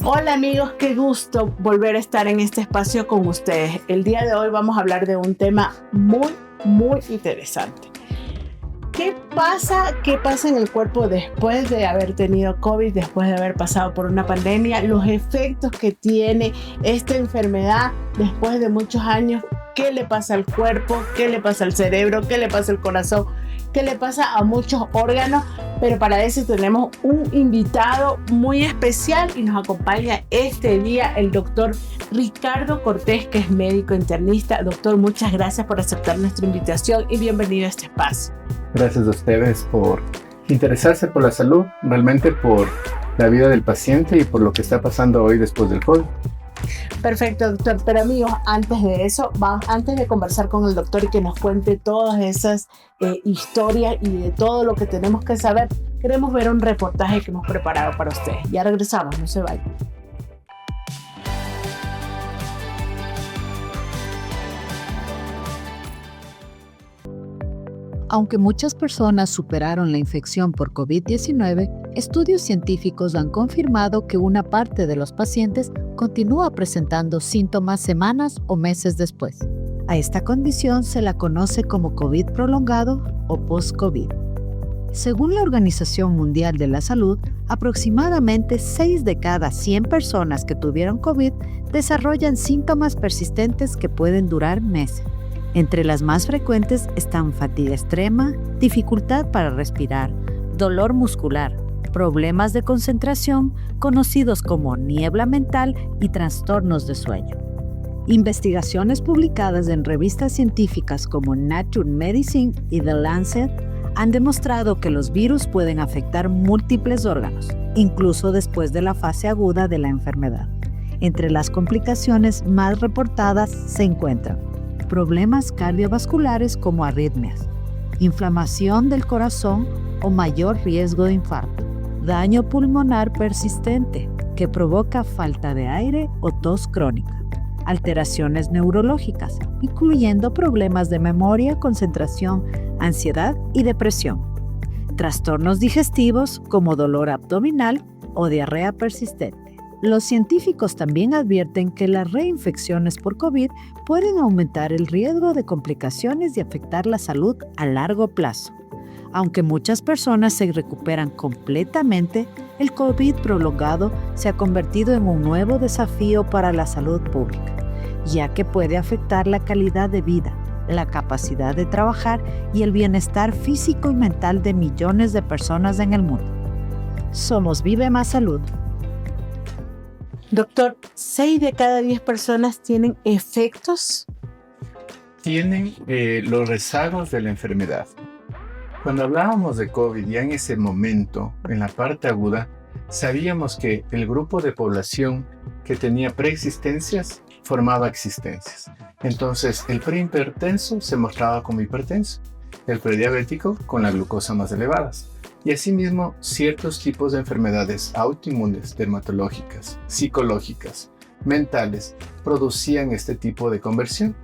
Hola amigos, qué gusto volver a estar en este espacio con ustedes. El día de hoy vamos a hablar de un tema muy interesante. ¿Qué pasa? ¿Qué pasa en el cuerpo después de haber tenido COVID, después de haber pasado por una pandemia? Los efectos que tiene esta enfermedad después de muchos años. ¿Qué le pasa al cuerpo? ¿Qué le pasa al cerebro? ¿Qué le pasa al corazón? ¿Qué le pasa a muchos órganos? Pero para eso tenemos un invitado muy especial y nos acompaña este día el doctor Ricardo Cortés, que es médico internista. Doctor, muchas gracias por aceptar nuestra invitación y bienvenido a este espacio. Gracias a ustedes por interesarse por la salud, realmente por la vida del paciente y por lo que está pasando hoy después del COVID. Perfecto, doctor. Pero amigos, antes de eso, antes de conversar con el doctor y que nos cuente todas esas historias y de todo lo que tenemos que saber, queremos ver un reportaje que hemos preparado para ustedes. Ya regresamos, no se vayan. Aunque muchas personas superaron la infección por COVID-19, estudios científicos han confirmado que una parte de los pacientes continúa presentando síntomas semanas o meses después. A esta condición se la conoce como COVID prolongado o post-COVID. Según la Organización Mundial de la Salud, aproximadamente 6 de cada 100 personas que tuvieron COVID desarrollan síntomas persistentes que pueden durar meses. Entre las más frecuentes están fatiga extrema, dificultad para respirar, dolor muscular, problemas de concentración, conocidos como niebla mental y trastornos de sueño. Investigaciones publicadas en revistas científicas como Nature Medicine y The Lancet han demostrado que los virus pueden afectar múltiples órganos, incluso después de la fase aguda de la enfermedad. Entre las complicaciones más reportadas se encuentran problemas cardiovasculares como arritmias, inflamación del corazón o mayor riesgo de infarto, daño pulmonar persistente que provoca falta de aire o tos crónica, alteraciones neurológicas, incluyendo problemas de memoria, concentración, ansiedad y depresión, trastornos digestivos como dolor abdominal o diarrea persistente. Los científicos también advierten que las reinfecciones por COVID pueden aumentar el riesgo de complicaciones y afectar la salud a largo plazo. Aunque muchas personas se recuperan completamente, el COVID prolongado se ha convertido en un nuevo desafío para la salud pública, ya que puede afectar la calidad de vida, la capacidad de trabajar y el bienestar físico y mental de millones de personas en el mundo. Somos Vive Más Salud. Doctor, 6 de cada 10 personas tienen efectos. Tienen los rezagos de la enfermedad. Cuando hablábamos de COVID, ya en ese momento, en la parte aguda, sabíamos que el grupo de población que tenía preexistencias formaba existencias. Entonces, el prehipertenso se mostraba como hipertenso, el prediabético con la glucosa más elevadas. Y asimismo, ciertos tipos de enfermedades autoinmunes, dermatológicas, psicológicas, mentales, producían este tipo de conversión.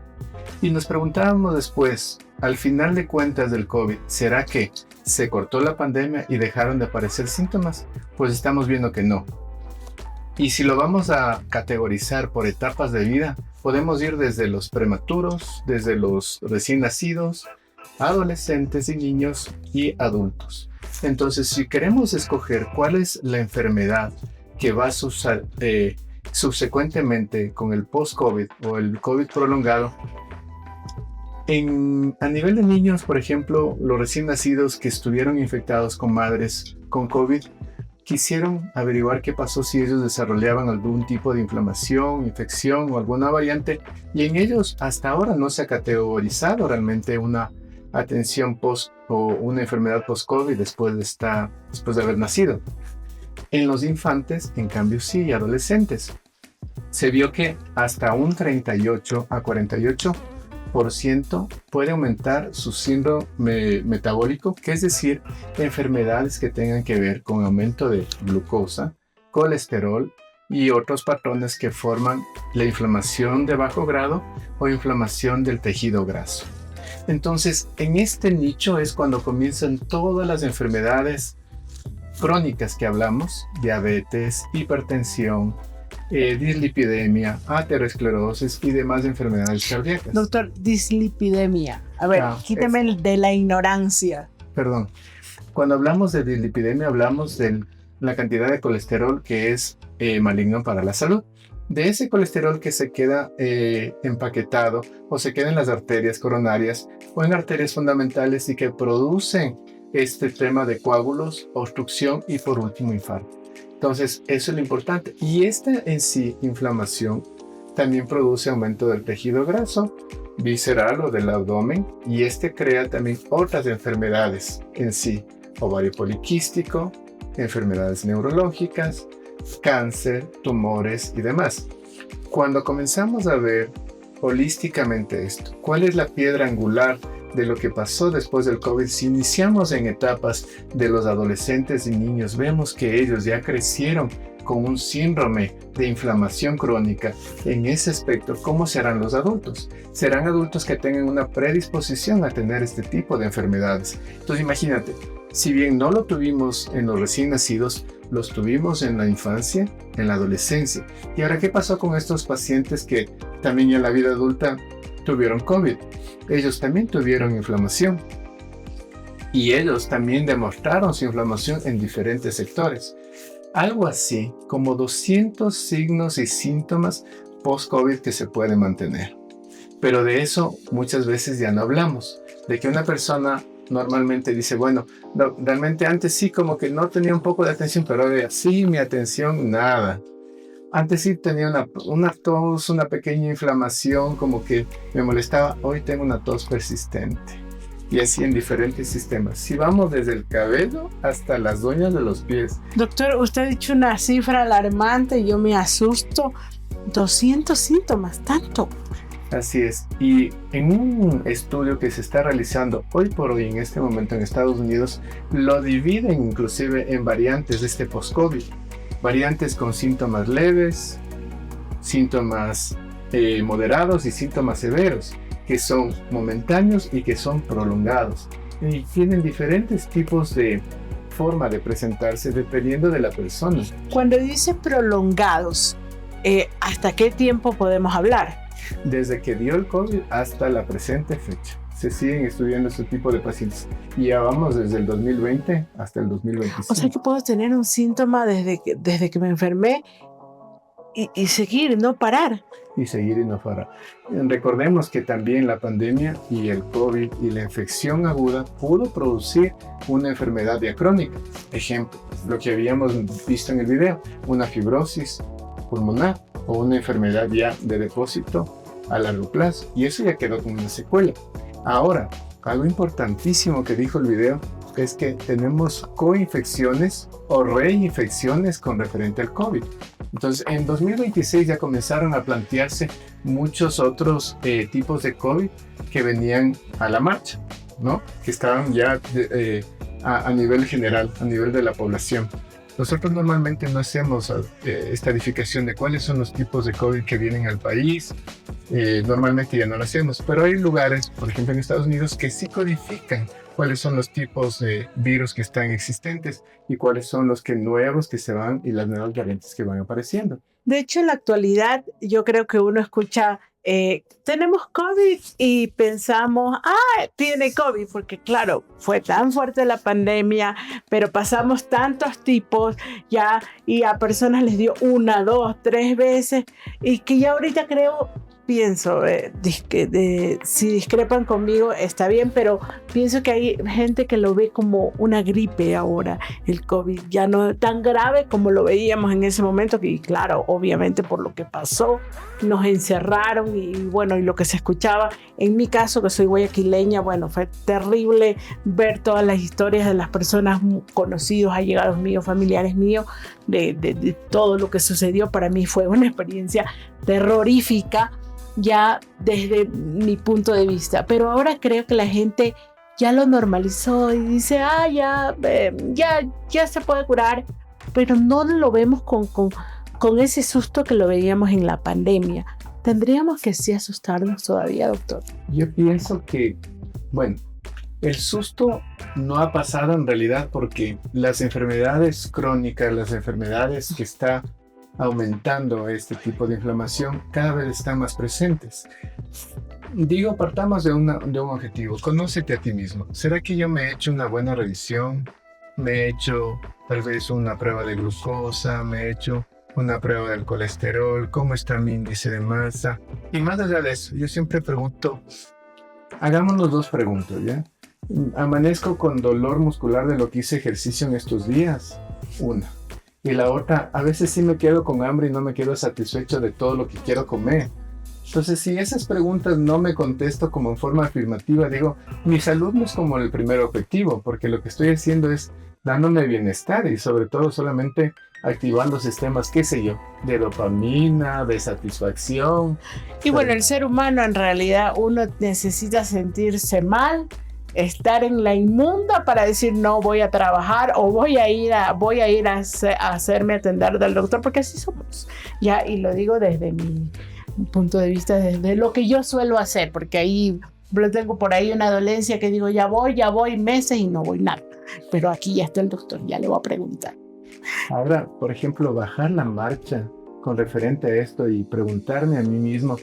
Y nos preguntábamos después, al final de cuentas del COVID, ¿será que se cortó la pandemia y dejaron de aparecer síntomas? Pues estamos viendo que no. Y si lo vamos a categorizar por etapas de vida, podemos ir desde los prematuros, desde los recién nacidos, adolescentes y niños y adultos. Entonces, si queremos escoger cuál es la enfermedad que va a suceder subsecuentemente con el post-COVID o el COVID prolongado, a nivel de niños, por ejemplo, los recién nacidos que estuvieron infectados con madres con COVID, quisieron averiguar qué pasó si ellos desarrollaban algún tipo de inflamación, infección o alguna variante, y en ellos hasta ahora no se ha categorizado realmente una atención post o una enfermedad post-COVID después de haber nacido. En los infantes, en cambio sí, y adolescentes. Se vio que hasta un 38 a 48% puede aumentar su síndrome metabólico, que es decir, enfermedades que tengan que ver con aumento de glucosa, colesterol y otros patrones que forman la inflamación de bajo grado o inflamación del tejido graso. Entonces, en este nicho es cuando comienzan todas las enfermedades crónicas que hablamos: diabetes, hipertensión, dislipidemia, aterosclerosis y demás enfermedades cardíacas. Doctor, dislipidemia. A ver, quíteme de la ignorancia. Perdón. Cuando hablamos de dislipidemia, hablamos de la cantidad de colesterol que es maligno para la salud. De ese colesterol que se queda empaquetado o se queda en las arterias coronarias o en arterias fundamentales y que producen este tema de coágulos, obstrucción y por último infarto. Entonces, eso es lo importante. Y esta en sí, inflamación, también produce aumento del tejido graso visceral o del abdomen y este crea también otras enfermedades en sí, ovario poliquístico, enfermedades neurológicas, cáncer, tumores y demás. Cuando comenzamos a ver holísticamente esto, ¿cuál es la piedra angular de lo que pasó después del COVID? Si iniciamos en etapas de los adolescentes y niños, vemos que ellos ya crecieron con un síndrome de inflamación crónica. En ese aspecto, ¿cómo serán los adultos? Serán adultos que tengan una predisposición a tener este tipo de enfermedades. Entonces imagínate, si bien no lo tuvimos en los recién nacidos, los tuvimos en la infancia, en la adolescencia. ¿Y ahora qué pasó con estos pacientes que también en la vida adulta tuvieron COVID? Ellos también tuvieron inflamación. Y ellos también demostraron su inflamación en diferentes sectores. Algo así como 200 signos y síntomas post-COVID que se pueden mantener. Pero de eso muchas veces ya no hablamos. De que una persona normalmente dice, bueno, no, realmente antes sí como que no tenía un poco de atención, pero ahora sí mi atención nada. Antes sí tenía una tos, una pequeña inflamación, como que me molestaba. Hoy tengo una tos persistente. Y así en diferentes sistemas. Si vamos desde el cabello hasta las uñas de los pies. Doctor, usted ha dicho una cifra alarmante y yo me asusto. 200 síntomas, tanto. Así es. Y en un estudio que se está realizando hoy por hoy en este momento en Estados Unidos, lo dividen inclusive en variantes de este post-COVID. Variantes con síntomas leves, síntomas moderados y síntomas severos, que son momentáneos y que son prolongados. Y tienen diferentes tipos de forma de presentarse dependiendo de la persona. Cuando dice prolongados, ¿hasta qué tiempo podemos hablar? Desde que dio el COVID hasta la presente fecha. Se siguen estudiando este tipo de pacientes. Y ya vamos desde el 2020 hasta el 2025. O sea que puedo tener un síntoma desde que me enfermé y seguir, no parar. Y seguir y no parar. Recordemos que también la pandemia y el COVID y la infección aguda pudo producir una enfermedad ya crónica. Ejemplo, lo que habíamos visto en el video, una fibrosis pulmonar o una enfermedad ya de depósito a largo plazo. Y eso ya quedó como una secuela. Ahora, algo importantísimo que dijo el video es que tenemos coinfecciones o reinfecciones con referente al COVID. Entonces, en 2026 ya comenzaron a plantearse muchos otros tipos de COVID que venían a la marcha, ¿no? Que estaban ya a nivel general, a nivel de la población. Nosotros normalmente no hacemos estadificación de cuáles son los tipos de COVID que vienen al país. Normalmente ya no lo hacemos, pero hay lugares, por ejemplo en Estados Unidos, que sí codifican cuáles son los tipos de virus que están existentes y cuáles son los que nuevos que se van y las nuevas variantes que van apareciendo. De hecho, en la actualidad, yo creo que uno escucha, tenemos COVID y pensamos, tiene COVID, porque claro, fue tan fuerte la pandemia, pero pasamos tantos tipos ya y a personas les dio 1, 2, 3 veces y que ya ahorita pienso, si discrepan conmigo está bien, pero pienso que hay gente que lo ve como una gripe ahora, el COVID, ya no tan grave como lo veíamos en ese momento, que claro, obviamente por lo que pasó, nos encerraron y bueno, y lo que se escuchaba, en mi caso que soy guayaquileña, bueno, fue terrible ver todas las historias de las personas conocidos, allegados míos, familiares míos, de todo lo que sucedió. Para mí fue una experiencia terrorífica, ya desde mi punto de vista, pero ahora creo que la gente ya lo normalizó y dice, ya se puede curar, pero no lo vemos con ese susto que lo veíamos en la pandemia. ¿Tendríamos que sí asustarnos todavía, doctor? Yo pienso que, bueno, el susto no ha pasado en realidad porque las enfermedades crónicas, las enfermedades que está aumentando este tipo de inflamación, cada vez están más presentes. Digo, partamos de un objetivo. Conócete a ti mismo. ¿Será que yo me he hecho una buena revisión? ¿Me he hecho tal vez una prueba de glucosa? ¿Me he hecho una prueba del colesterol? ¿Cómo está mi índice de masa? Y más allá de eso, yo siempre pregunto, hagámonos dos preguntas, ¿ya? ¿Amanezco con dolor muscular de lo que hice ejercicio en estos días? Una. Y la otra, a veces sí me quedo con hambre y no me quedo satisfecho de todo lo que quiero comer. Entonces, si esas preguntas no me contesto como en forma afirmativa, digo, mi salud no es como el primer objetivo, porque lo que estoy haciendo es dándome bienestar y sobre todo solamente activando sistemas, qué sé yo, de dopamina, de satisfacción. Y bueno, el ser humano en realidad uno necesita sentirse mal, estar en la inmunda para decir no voy a trabajar o voy a ir a hacerme atender del doctor, porque así somos. Ya, y lo digo desde mi punto de vista, desde lo que yo suelo hacer, porque ahí tengo por ahí una dolencia que digo ya voy meses y no voy nada, pero aquí ya está el doctor, ya le voy a preguntar. Ahora, por ejemplo, bajar la marcha con referente a esto y preguntarme a mí mismo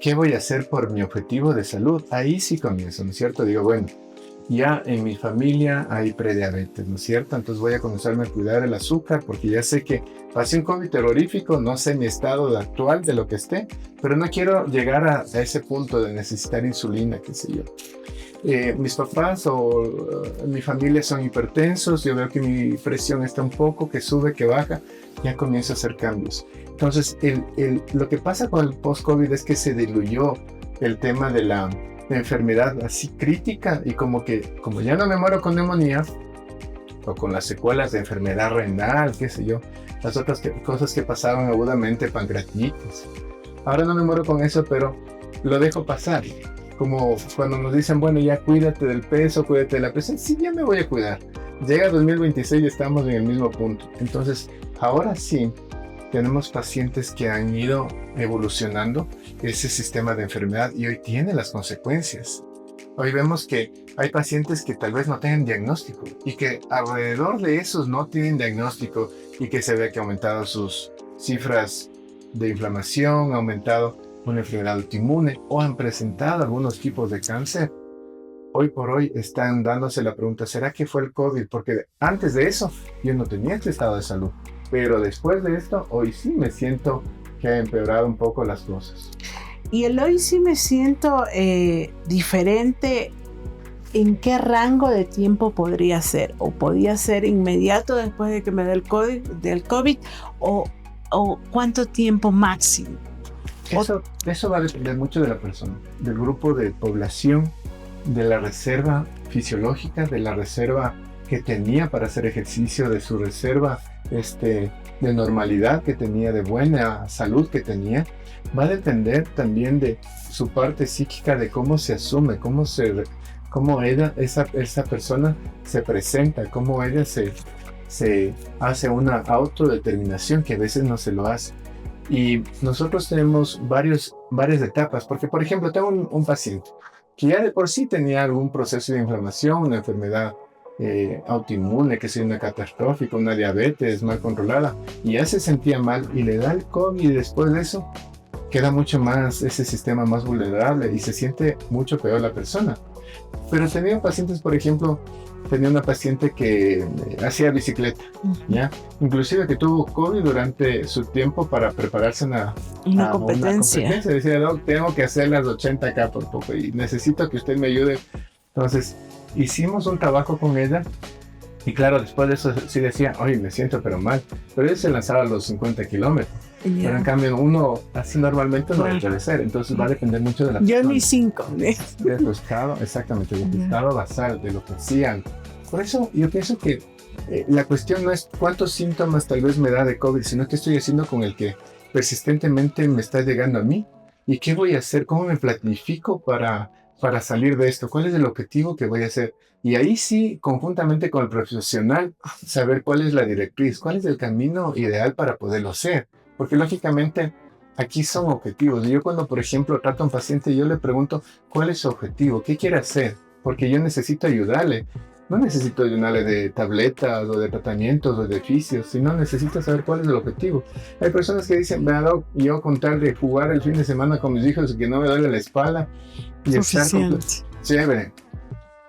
qué voy a hacer por mi objetivo de salud, ahí sí comienzo, ¿no es cierto? Digo, bueno, ya en mi familia hay prediabetes, ¿no es cierto? Entonces voy a comenzarme a cuidar el azúcar porque ya sé que pasé un COVID terrorífico, no sé mi estado actual de lo que esté, pero no quiero llegar a ese punto de necesitar insulina, qué sé yo. Mis papás o mi familia son hipertensos, yo veo que mi presión está un poco, que sube, que baja, ya comienzo a hacer cambios. Entonces, lo que pasa con el post-COVID es que se diluyó el tema de la enfermedad así crítica y como ya no me muero con neumonía o con las secuelas de enfermedad renal, qué sé yo, las otras cosas que pasaban agudamente, pancreatitis. Ahora no me muero con eso, pero lo dejo pasar. Como cuando nos dicen, bueno, ya cuídate del peso, cuídate de la presión, sí, ya me voy a cuidar. Llega 2026 y estamos en el mismo punto. Entonces, ahora sí, tenemos pacientes que han ido evolucionando ese sistema de enfermedad y hoy tiene las consecuencias. Hoy vemos que hay pacientes que tal vez no tengan diagnóstico y que alrededor de esos no tienen diagnóstico y que se ve que ha aumentado sus cifras de inflamación, ha aumentado una enfermedad autoinmune o han presentado algunos tipos de cáncer. Hoy por hoy están dándose la pregunta, ¿será que fue el COVID? Porque antes de eso yo no tenía este estado de salud. Pero después de esto, hoy sí me siento que ha empeorado un poco las cosas. Y el hoy sí me siento diferente. ¿En qué rango de tiempo podría ser? ¿O podía ser inmediato después de que me dé el COVID? ¿O cuánto tiempo máximo? Eso va a depender mucho de la persona, del grupo de población, de la reserva fisiológica, de la reserva que tenía para hacer ejercicio, de su reserva de normalidad que tenía, de buena salud que tenía. Va a depender también de su parte psíquica, de cómo se asume, cómo esa persona se presenta, cómo ella se hace una autodeterminación que a veces no se lo hace. Y nosotros tenemos varias etapas, porque por ejemplo tengo un paciente que ya de por sí tenía algún proceso de inflamación, una enfermedad autoinmune, que sea una catastrófica, una diabetes mal controlada, y ya se sentía mal y le da el COVID y después de eso queda mucho más ese sistema más vulnerable y se siente mucho peor la persona. Pero tenía pacientes, por ejemplo, tenía una paciente que hacía bicicleta, ¿ya? Inclusive que tuvo COVID durante su tiempo para prepararse a una competencia. Decía, Doc, tengo que hacer las 80K por poco y necesito que usted me ayude. Entonces, hicimos un trabajo con ella y claro, después de eso sí decía, oye, me siento pero mal. Pero ella se lanzaba a los 50 kilómetros. Yeah. Pero en cambio uno así normalmente no debe ser. Entonces va a depender mucho de la persona. Yo ni 5. De tu estado, exactamente, de tu estado basal, de lo que hacían. Por eso yo pienso que la cuestión no es cuántos síntomas tal vez me da de COVID, sino qué estoy haciendo con el que persistentemente me está llegando a mí. ¿Y qué voy a hacer? ¿Cómo me planifico para salir de esto? ¿Cuál es el objetivo que voy a hacer? Y ahí sí, conjuntamente con el profesional, saber cuál es la directriz, cuál es el camino ideal para poderlo hacer. Porque lógicamente aquí son objetivos. Yo cuando, por ejemplo, trato a un paciente, yo le pregunto cuál es su objetivo, qué quiere hacer, porque yo necesito ayudarle. no necesito llenarle de tabletas o de tratamientos o de fisios, sino necesito saber cuál es el objetivo. Hay personas que dicen, vea, doc, yo con tal de jugar el fin de semana con mis hijos y que no me duele la espalda y estar chévere.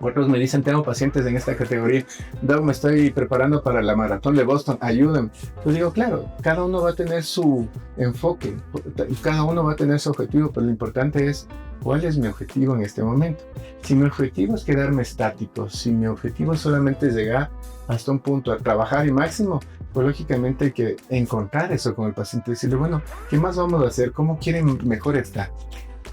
Otros me dicen, tengo pacientes en esta categoría, doc, me estoy preparando para la maratón de Boston, ayúdenme. Yo digo, claro, cada uno va a tener su enfoque, cada uno va a tener su objetivo, pero lo importante es, ¿cuál es mi objetivo en este momento? Si mi objetivo es quedarme estático, si mi objetivo solamente es llegar hasta un punto a trabajar y máximo, pues lógicamente hay que encontrar eso con el paciente y decirle, bueno, ¿qué más vamos a hacer? ¿Cómo quieren mejor estar?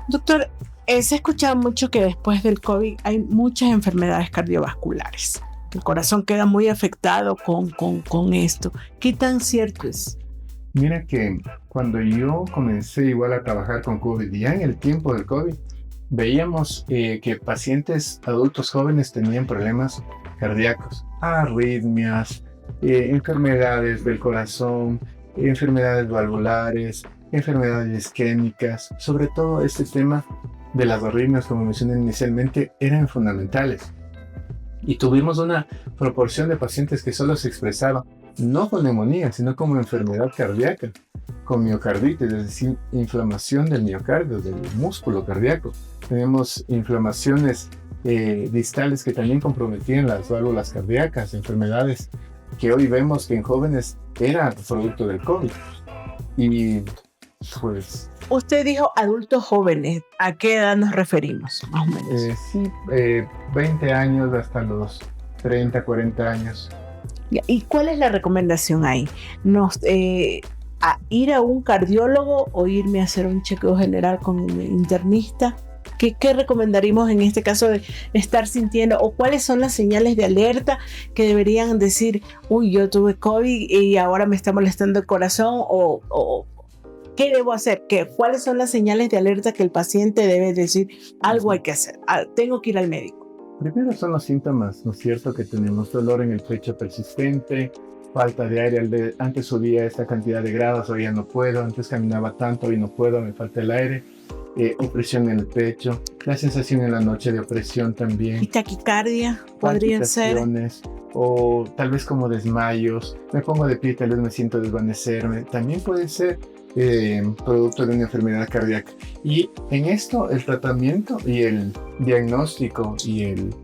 Doctor, se ha escuchado mucho que después del COVID hay muchas enfermedades cardiovasculares. El corazón queda muy afectado con esto. ¿Qué tan cierto es? Mira que cuando yo comencé igual a trabajar con COVID, ya en el tiempo del COVID, veíamos que pacientes adultos jóvenes tenían problemas cardíacos, arritmias, enfermedades del corazón, enfermedades valvulares, enfermedades isquémicas. Sobre todo este tema de las arritmias, como mencioné inicialmente, eran fundamentales. Y tuvimos una proporción de pacientes que solo se expresaba no con neumonía, sino como enfermedad cardíaca, con miocarditis, es decir, inflamación del miocardio, del músculo cardíaco. Tenemos inflamaciones distales que también comprometían las válvulas cardíacas, enfermedades que hoy vemos que en jóvenes era producto del COVID. Y pues... Usted dijo adultos jóvenes, ¿a qué edad nos referimos, más o menos? Sí, 20 años hasta los 30, 40 años. ¿Y cuál es la recomendación ahí? ¿A ir a un cardiólogo o irme a hacer un chequeo general con un internista? ¿Qué recomendaríamos en este caso de estar sintiendo? ¿O cuáles son las señales de alerta que deberían decir, uy, yo tuve COVID y ahora me está molestando el corazón? ¿O qué debo hacer? ¿Cuáles son las señales de alerta que el paciente debe decir, algo hay que hacer, tengo que ir al médico? Primero son los síntomas, ¿no es cierto? Que tenemos dolor en el pecho persistente, falta de aire, antes subía esta cantidad de grados, hoy ya no puedo, antes caminaba tanto, hoy no puedo, me falta el aire, opresión en el pecho, la sensación en la noche de opresión también. ¿Y taquicardia podrían ser? O tal vez como desmayos, me pongo de pie, tal vez me siento desvanecerme, también puede ser producto de una enfermedad cardíaca. Y en esto el tratamiento y el diagnóstico y el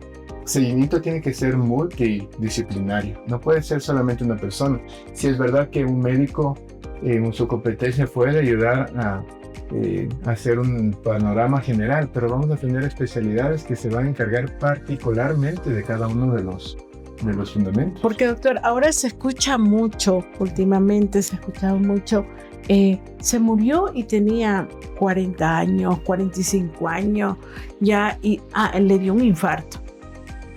seguimiento tiene que ser multidisciplinario, no puede ser solamente una persona. Si es verdad que un médico en su competencia puede ayudar a hacer un panorama general, pero vamos a tener especialidades que se van a encargar particularmente de cada uno de los fundamentos. Porque, doctor, ahora se escucha mucho, últimamente se ha escuchado mucho, se murió y tenía 40 años, 45 años, ya, y le dio un infarto.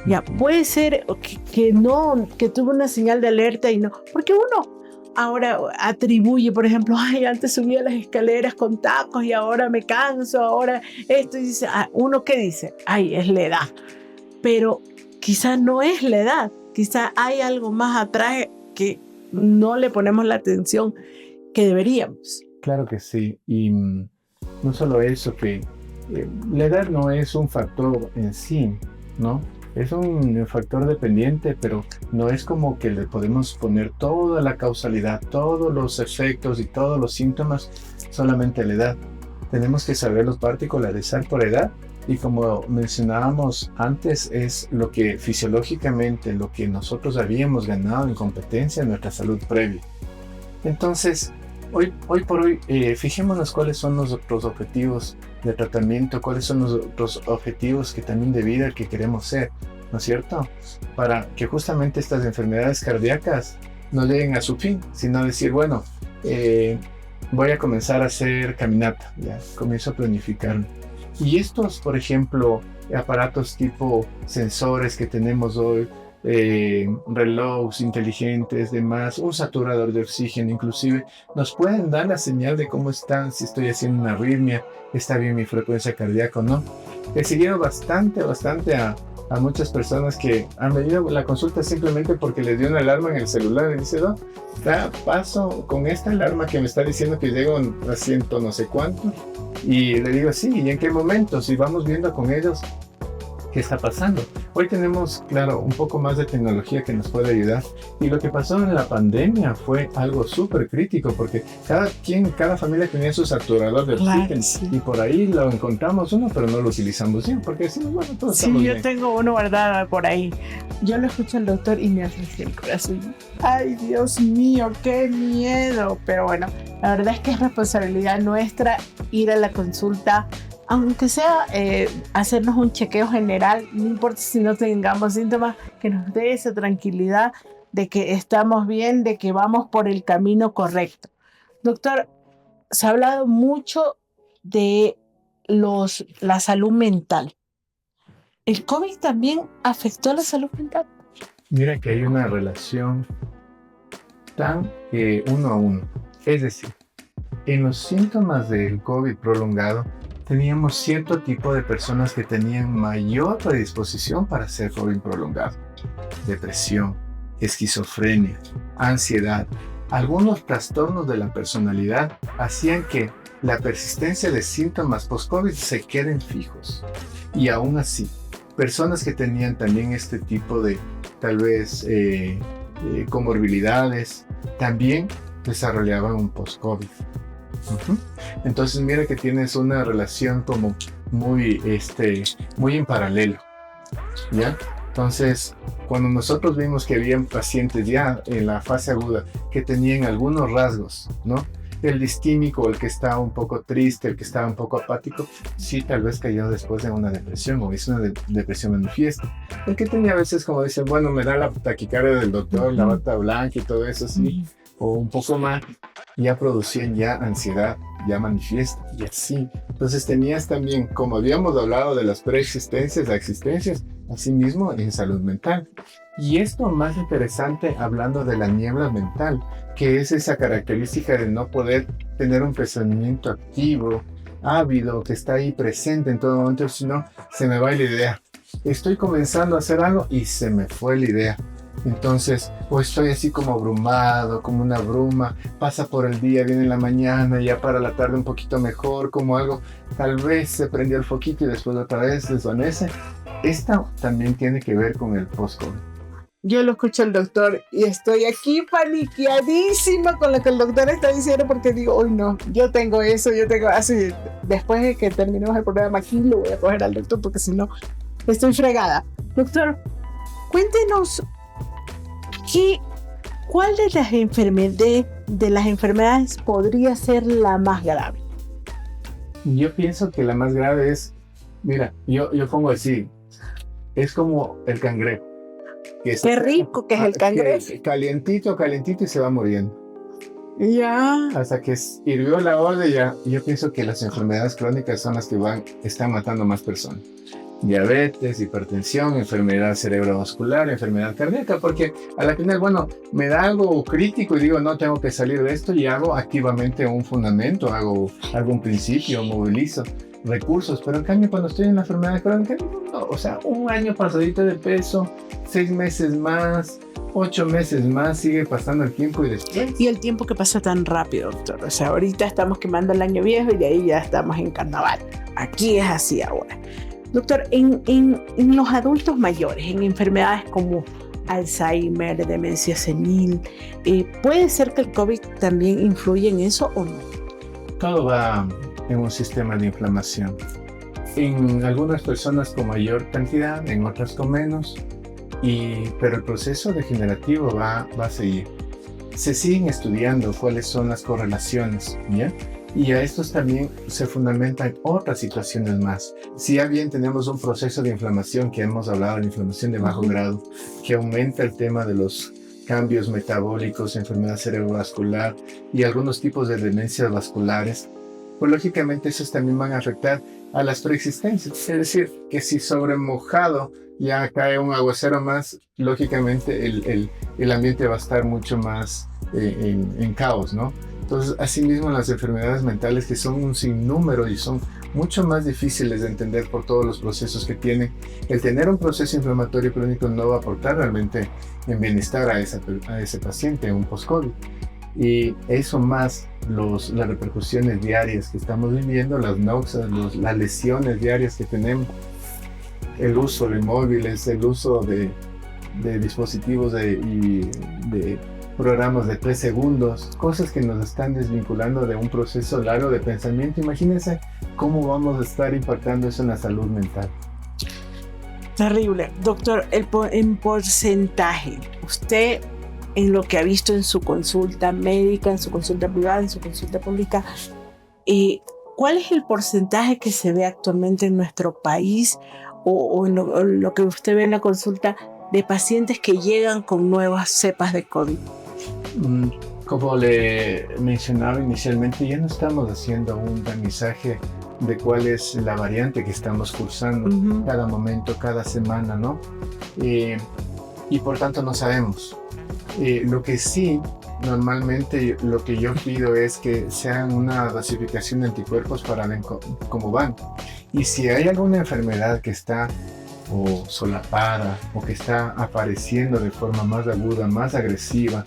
Ya, puede ser que tuvo una señal de alerta y no, porque uno ahora atribuye, por ejemplo, antes subía las escaleras con tacos y ahora me canso, ahora esto, y dice, uno ¿qué dice? Es la edad, pero quizá no es la edad, quizá hay algo más atrás que no le ponemos la atención que deberíamos. Claro que sí, y no solo eso, que la edad no es un factor en sí, ¿no? Es un factor dependiente, pero no es como que le podemos poner toda la causalidad, todos los efectos y todos los síntomas solamente a la edad. Tenemos que saberlos particularizar por edad y como mencionábamos antes, es lo que fisiológicamente, lo que nosotros habíamos ganado en competencia en nuestra salud previa. Entonces, hoy por hoy, fijémonos cuáles son nuestros objetivos de tratamiento, cuáles son nuestros objetivos que también de vida que queremos ser, ¿no es cierto? Para que justamente estas enfermedades cardíacas no lleguen a su fin, sino decir, bueno, voy a comenzar a hacer caminata, ya comienzo a planificarme. Y estos, por ejemplo, aparatos tipo sensores que tenemos hoy, relojes inteligentes, demás, un saturador de oxígeno inclusive, nos pueden dar la señal de cómo están, si estoy haciendo una arritmia, está bien mi frecuencia cardíaca o no. He seguido bastante a muchas personas que han venido a la consulta simplemente porque les dio una alarma en el celular y dice, no, paso con esta alarma que me está diciendo que llego a 100 no sé cuánto, y le digo, sí, ¿y en qué momentos? Y vamos viendo con ellos ¿qué está pasando? Hoy tenemos, claro, un poco más de tecnología que nos puede ayudar. Y lo que pasó en la pandemia fue algo súper crítico porque cada familia tenía su saturador de oxígeno. Claro, sí. Y por ahí lo encontramos uno, pero no lo utilizamos bien porque decimos, bueno, todos Sí, estamos yo bien. tengo uno guardado por ahí. Yo lo escucho al doctor y me hace así el corazón. Ay, Dios mío, qué miedo. Pero bueno, la verdad es que es responsabilidad nuestra ir a la consulta, aunque sea hacernos un chequeo general, no importa si no tengamos síntomas, que nos dé esa tranquilidad de que estamos bien, de que vamos por el camino correcto. Doctor, se ha hablado mucho de la salud mental. ¿El COVID también afectó la salud mental? Mira que hay una relación tan uno a uno. Es decir, en los síntomas del COVID prolongado, teníamos cierto tipo de personas que tenían mayor predisposición para hacer COVID prolongado. Depresión, esquizofrenia, ansiedad. Algunos trastornos de la personalidad hacían que la persistencia de síntomas post-COVID se queden fijos. Y aún así, personas que tenían también este tipo de, tal vez, comorbilidades, también desarrollaban un post-COVID. Entonces mira que tienes una relación como muy en paralelo, ¿ya? Entonces, cuando nosotros vimos que habían pacientes ya en la fase aguda que tenían algunos rasgos, ¿no? El distímico, el que estaba un poco triste, el que estaba un poco apático, sí, tal vez cayó después de una depresión o es una depresión manifiesta. El que tenía a veces, como dicen, bueno, me da la taquicardia del doctor, la bata blanca y todo eso, sí, o un poco más, ya producían ya ansiedad, ya manifiesta, y así. Entonces tenías también, como habíamos hablado de las preexistencias, las existencias, asimismo en salud mental. Y esto más interesante hablando de la niebla mental, que es esa característica de no poder tener un pensamiento activo, ávido, que está ahí presente en todo momento, sino se me va la idea. Estoy comenzando a hacer algo y se me fue la idea. Entonces, o estoy así como abrumado, como una bruma, pasa por el día, viene en la mañana, ya para la tarde un poquito mejor, como algo, tal vez se prendió el foquito y después otra vez desvanece. Esta también tiene que ver con el post-COVID. Yo lo escucho al doctor y estoy aquí paniqueadísima con lo que el doctor está diciendo porque digo, uy no, yo tengo eso, así, después de que terminemos el programa aquí lo voy a coger al doctor porque si no, estoy fregada. Doctor, cuéntenos, ¿cuál de las enfermedades podría ser la más grave? Yo pienso que la más grave es, mira, yo pongo así, es como el cangrejo. Qué rico que es el cangrejo. Calientito y se va muriendo. Ya. Hasta que hirvió la olla, ya. Yo pienso que las enfermedades crónicas son las que están matando más personas. Diabetes, hipertensión, enfermedad cerebrovascular, enfermedad cardíaca, porque a la final, bueno, me da algo crítico y digo, no, tengo que salir de esto y hago activamente un fundamento, hago algún principio, movilizo recursos, pero en cambio cuando estoy en la enfermedad crónica, no, o sea, un año pasadito de peso, 6 meses más, 8 meses más, sigue pasando el tiempo y después. Y el tiempo que pasa tan rápido, doctor. O sea, ahorita estamos quemando el año viejo y de ahí ya estamos en carnaval. Aquí es así ahora. Doctor, en los adultos mayores, en enfermedades como Alzheimer, demencia senil, ¿puede ser que el COVID también influye en eso o no? Todo va en un sistema de inflamación. En algunas personas con mayor cantidad, en otras con menos, pero el proceso degenerativo va a seguir. Se siguen estudiando cuáles son las correlaciones, ¿ya? Y a estos también se fundamentan otras situaciones más. Si ya bien tenemos un proceso de inflamación que hemos hablado, de inflamación de bajo grado, que aumenta el tema de los cambios metabólicos, enfermedad cerebrovascular y algunos tipos de demencias vasculares, pues lógicamente esos también van a afectar a las preexistencias. Es decir, que si sobre mojado ya cae un aguacero más, lógicamente el ambiente va a estar mucho más en caos, ¿no? Entonces, asimismo, las enfermedades mentales, que son un sinnúmero y son mucho más difíciles de entender por todos los procesos que tienen, el tener un proceso inflamatorio crónico no va a aportar realmente en bienestar a ese paciente, un post-COVID. Y eso más las repercusiones diarias que estamos viviendo, las náuseas, las lesiones diarias que tenemos, el uso de móviles, el uso de dispositivos y de programas de 3 segundos, cosas que nos están desvinculando de un proceso largo de pensamiento. Imagínense cómo vamos a estar impactando eso en la salud mental. Terrible. Doctor, en porcentaje, usted en lo que ha visto en su consulta médica, en su consulta privada, en su consulta pública, ¿cuál es el porcentaje que se ve actualmente en nuestro país o en lo que usted ve en la consulta de pacientes que llegan con nuevas cepas de COVID? Como le mencionaba inicialmente, ya no estamos haciendo un tamizaje de cuál es la variante que estamos cursando cada momento, cada semana, ¿no? Y por tanto no sabemos. Lo que sí, normalmente lo que yo pido es que se hagan una dosificación de anticuerpos para ver cómo van. Y si hay alguna enfermedad que está o solapada o que está apareciendo de forma más aguda, más agresiva,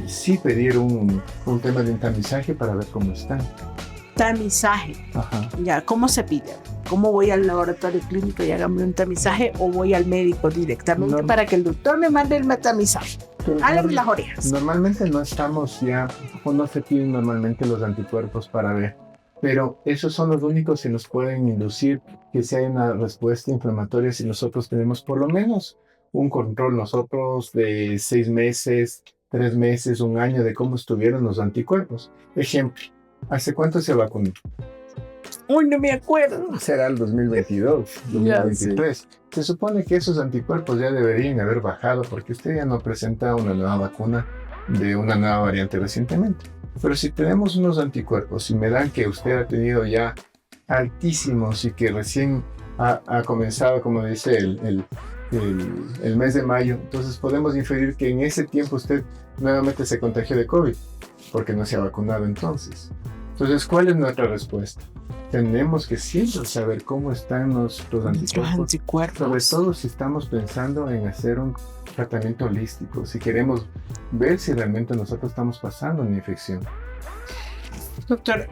sí pedir un tema de un tamizaje para ver cómo están. Tamizaje. Ajá. Ya, ¿cómo se pide? ¿Cómo voy al laboratorio clínico y hágame un tamizaje o voy al médico directamente para que el doctor me mande el tamizaje? Hágame las orejas. Normalmente no estamos ya, o no se piden normalmente los anticuerpos para ver, pero esos son los únicos que nos pueden inducir que si hay una respuesta inflamatoria, si nosotros tenemos por lo menos un control nosotros de 6 meses, 3 meses, 1 año de cómo estuvieron los anticuerpos. Ejemplo, ¿hace cuánto se vacunó? Uy, no me acuerdo. Será el 2022, 2023. Sí. Se supone que esos anticuerpos ya deberían haber bajado porque usted ya no presenta una nueva vacuna de una nueva variante recientemente. Pero si tenemos unos anticuerpos y me dan que usted ha tenido ya altísimos y que recién ha comenzado, como dice el mes de mayo, entonces podemos inferir que en ese tiempo usted nuevamente se contagió de COVID porque no se ha vacunado entonces. Entonces, ¿cuál es nuestra respuesta? Tenemos que siempre saber cómo están nuestros anticuerpos, sobre todo si estamos pensando en hacer un tratamiento holístico, si queremos ver si realmente nosotros estamos pasando una infección. Doctor,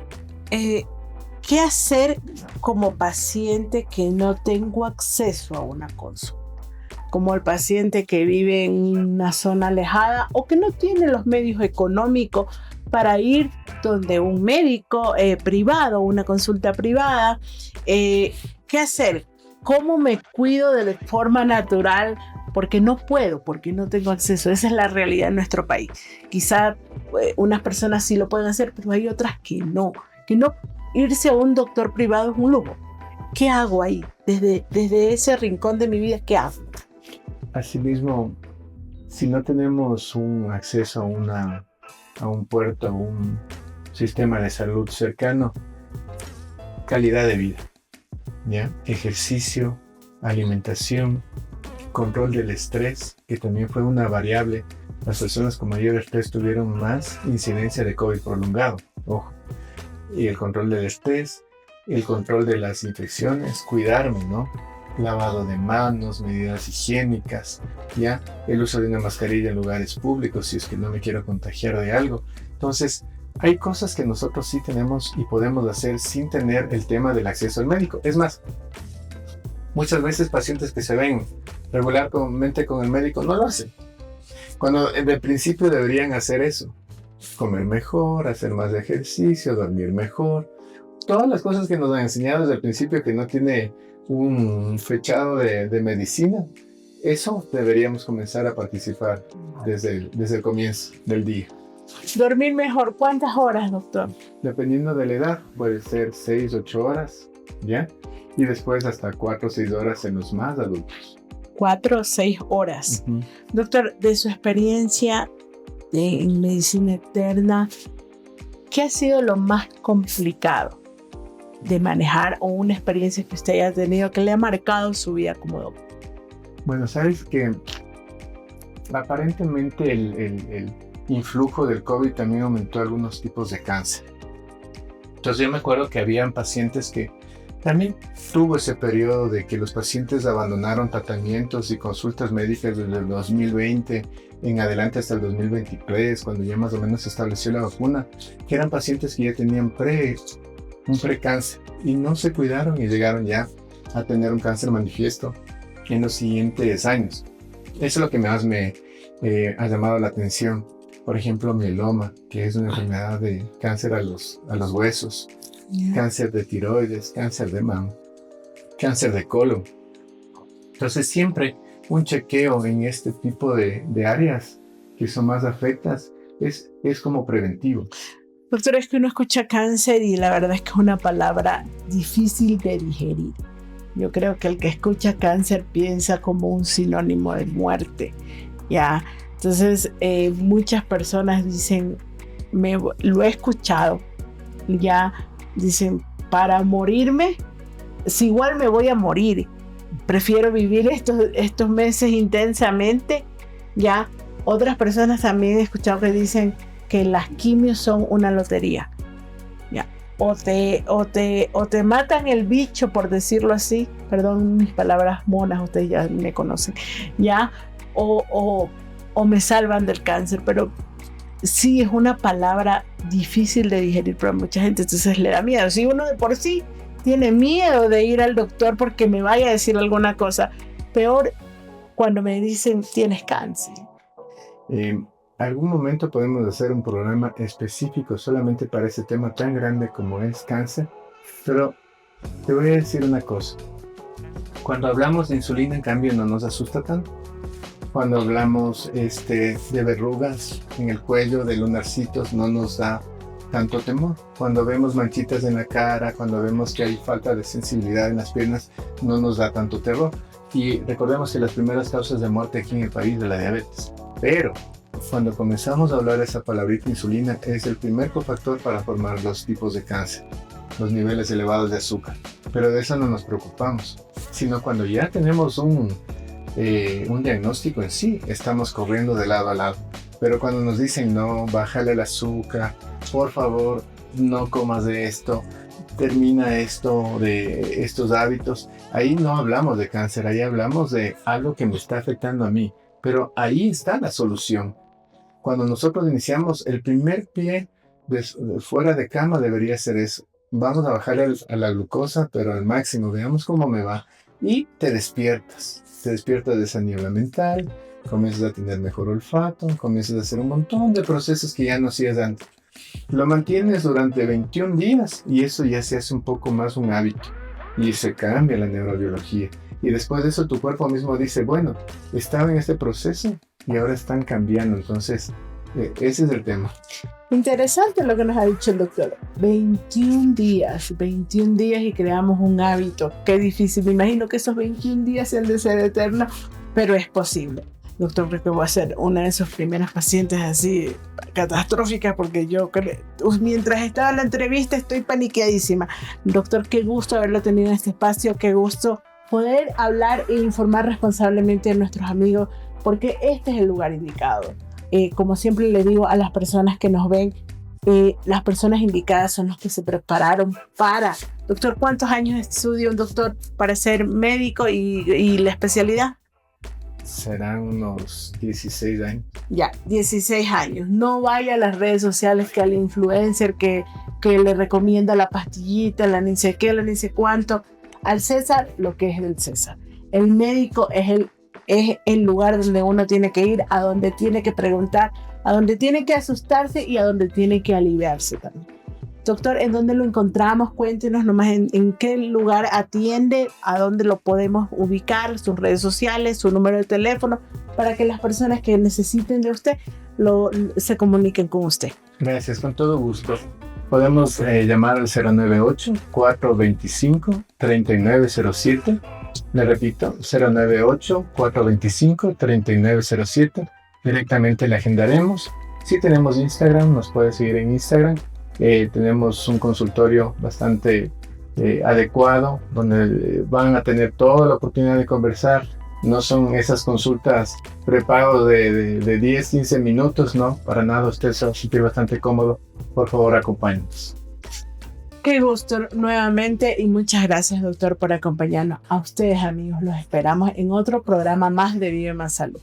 ¿qué hacer como paciente que no tengo acceso a una consulta? Como el paciente que vive en una zona alejada o que no tiene los medios económicos para ir donde un médico privado, una consulta privada. ¿Qué hacer? ¿Cómo me cuido de forma natural? Porque no puedo, porque no tengo acceso. Esa es la realidad en nuestro país. Quizá unas personas sí lo pueden hacer, pero hay otras que no. Que no irse a un doctor privado es un lujo. ¿Qué hago ahí? Desde ese rincón de mi vida, ¿qué hago? Asimismo, si no tenemos un acceso a un puerto, a un sistema de salud cercano, calidad de vida, ¿ya? Ejercicio, alimentación, control del estrés, que también fue una variable. Las personas con mayor estrés tuvieron más incidencia de COVID prolongado, ojo. Y el control del estrés, el control de las infecciones, cuidarme, ¿no? Lavado de manos, medidas higiénicas, ¿ya? El uso de una mascarilla en lugares públicos si es que no me quiero contagiar de algo. Entonces, hay cosas que nosotros sí tenemos y podemos hacer sin tener el tema del acceso al médico. Es más, muchas veces pacientes que se ven regularmente con el médico no lo hacen. Cuando de principio deberían hacer eso. Comer mejor, hacer más ejercicio, dormir mejor. Todas las cosas que nos han enseñado desde el principio que no tiene un fechado de medicina, eso deberíamos comenzar a participar desde el comienzo del día. Dormir mejor, ¿cuántas horas, doctor? Dependiendo de la edad, puede ser 6, 8 horas, ¿ya? Y después hasta 4 o 6 horas en los más adultos. 4 o 6 horas. Uh-huh. Doctor, de su experiencia en medicina interna, ¿qué ha sido lo más complicado de manejar o una experiencia que usted haya tenido que le ha marcado su vida como doctor? Bueno, sabes que aparentemente el influjo del COVID también aumentó algunos tipos de cáncer. Entonces yo me acuerdo que habían pacientes que también tuvo ese periodo de que los pacientes abandonaron tratamientos y consultas médicas desde el 2020 en adelante hasta el 2023, cuando ya más o menos se estableció la vacuna, que eran pacientes que ya tenían un precáncer y no se cuidaron y llegaron ya a tener un cáncer manifiesto en los siguientes años. Eso es lo que más me ha llamado la atención. Por ejemplo, mieloma, que es una enfermedad de cáncer a los huesos, cáncer de tiroides, cáncer de mama, cáncer de colon. Entonces siempre un chequeo en este tipo de áreas que son más afectadas es como preventivo. Doctor, es que uno escucha cáncer y la verdad es que es una palabra difícil de digerir. Yo creo que el que escucha cáncer piensa como un sinónimo de muerte, ¿ya? Entonces, muchas personas dicen, lo he escuchado, ya dicen, para morirme, si igual me voy a morir, prefiero vivir estos meses intensamente, ya. Otras personas también he escuchado que dicen que las quimios son una lotería, ya. O te matan el bicho, por decirlo así, perdón mis palabras monas, ustedes ya me conocen, ya, o me salvan del cáncer, pero sí es una palabra difícil de digerir para mucha gente, entonces le da miedo. Si uno de por sí tiene miedo de ir al doctor porque me vaya a decir alguna cosa, peor cuando me dicen tienes cáncer. Algún momento podemos hacer un programa específico solamente para ese tema tan grande como es cáncer, pero te voy a decir una cosa. Cuando hablamos de insulina, en cambio, no nos asusta tanto. Cuando hablamos de verrugas en el cuello, de lunarcitos, no nos da tanto temor. Cuando vemos manchitas en la cara, cuando vemos que hay falta de sensibilidad en las piernas, no nos da tanto terror. Y recordemos que las primeras causas de muerte aquí en el país de la diabetes. Pero cuando comenzamos a hablar de esa palabrita insulina, es el primer cofactor para formar los tipos de cáncer, los niveles elevados de azúcar. Pero de eso no nos preocupamos, sino cuando ya tenemos un diagnóstico en sí, estamos corriendo de lado a lado. Pero cuando nos dicen, no, bájale el azúcar, por favor, no comas de esto, termina esto, de estos hábitos, ahí no hablamos de cáncer, ahí hablamos de algo que me está afectando a mí. Pero ahí está la solución. Cuando nosotros iniciamos, el primer pie fuera de cama debería ser eso. Vamos a bajarle a la glucosa, pero al máximo, veamos cómo me va. Y te despiertas de esa niebla mental, comienzas a tener mejor olfato, comienzas a hacer un montón de procesos que ya no hacías antes. Lo mantienes durante 21 días y eso ya se hace un poco más un hábito y se cambia la neurobiología. Y después de eso tu cuerpo mismo dice, bueno, estaba en este proceso y ahora están cambiando. Entonces, ese es el tema. Interesante lo que nos ha dicho el doctor. 21 días y creamos un hábito. Qué difícil. Me imagino que esos 21 días han de ser eternos, pero es posible. Doctor, creo que voy a ser una de sus primeras pacientes así catastróficas porque yo mientras estaba en la entrevista estoy paniqueadísima. Doctor, qué gusto haberlo tenido en este espacio, qué gusto poder hablar e informar responsablemente a nuestros amigos, porque este es el lugar indicado. Como siempre le digo a las personas que nos ven, las personas indicadas son los que se prepararon para. Doctor, ¿cuántos años estudia un doctor para ser médico y la especialidad? Serán unos 16 años. Ya, 16 años. No vaya a las redes sociales que al influencer que le recomienda la pastillita, la ni sé qué, la ni sé cuánto. Al César, lo que es del César. El médico es el lugar donde uno tiene que ir, a donde tiene que preguntar, a donde tiene que asustarse y a donde tiene que aliviarse también. Doctor, ¿en dónde lo encontramos? Cuéntenos nomás en qué lugar atiende, a dónde lo podemos ubicar, sus redes sociales, su número de teléfono, para que las personas que necesiten de usted se comuniquen con usted. Gracias, con todo gusto. Podemos llamar al 098-425-3907. Le repito, 098-425-3907. Directamente le agendaremos. Si tenemos Instagram, nos puede seguir en Instagram. Tenemos un consultorio bastante adecuado, donde van a tener toda la oportunidad de conversar. No son esas consultas prepago de 10, 15 minutos, no, para nada, usted se va a sentir bastante cómodo. Por favor, acompáñenos. Qué gusto nuevamente y muchas gracias, doctor, por acompañarnos. A ustedes, amigos, los esperamos en otro programa más de Vive Más Salud.